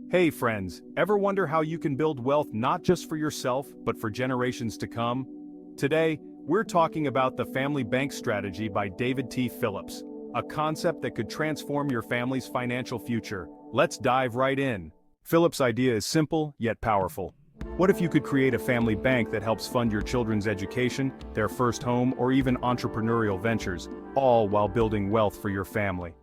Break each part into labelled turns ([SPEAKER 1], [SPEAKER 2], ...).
[SPEAKER 1] Hey friends, ever wonder how you can build wealth not just for yourself, but for generations to come? Today, we're talking about the family bank strategy by David T. Phillips, a concept that could transform your family's financial future. Let's dive right in. Phillips' idea is simple, yet powerful. What if you could create a family bank that helps fund your children's education, their first home, or even entrepreneurial ventures, all while building wealth for your family?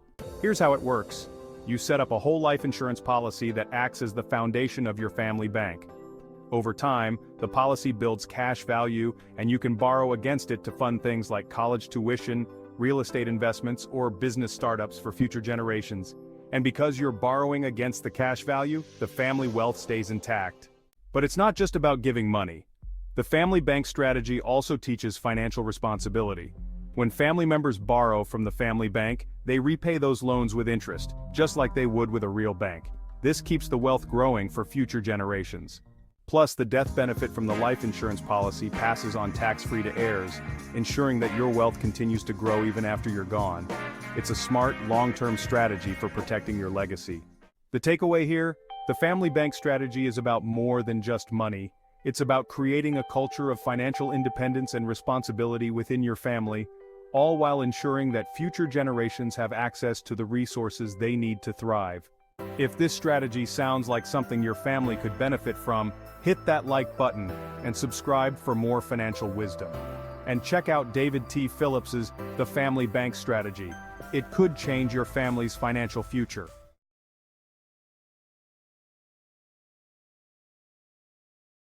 [SPEAKER 1] Here's how it works. You set up a whole life insurance policy that acts as the foundation of your family bank. Over time, the policy builds cash value, and you can borrow against it to fund things like college tuition, real estate investments, or business startups for future generations. And because you're borrowing against the cash value, the family wealth stays intact. But it's not just about giving money. The family bank strategy also teaches financial responsibility. When family members borrow from the family bank, they repay those loans with interest, just like they would with a real bank. This keeps the wealth growing for future generations. Plus, the death benefit from the life insurance policy passes on tax-free to heirs, ensuring that your wealth continues to grow even after you're gone. It's a smart, long-term strategy for protecting your legacy. The takeaway here? The family bank strategy is about more than just money. It's about creating a culture of financial independence and responsibility within your family, all while ensuring that future generations have access to the resources they need to thrive. If this strategy sounds like something your family could benefit from, hit that like button and subscribe for more financial wisdom. And check out David T. Phillips's The Family Bank Strategy. It could change your family's financial future.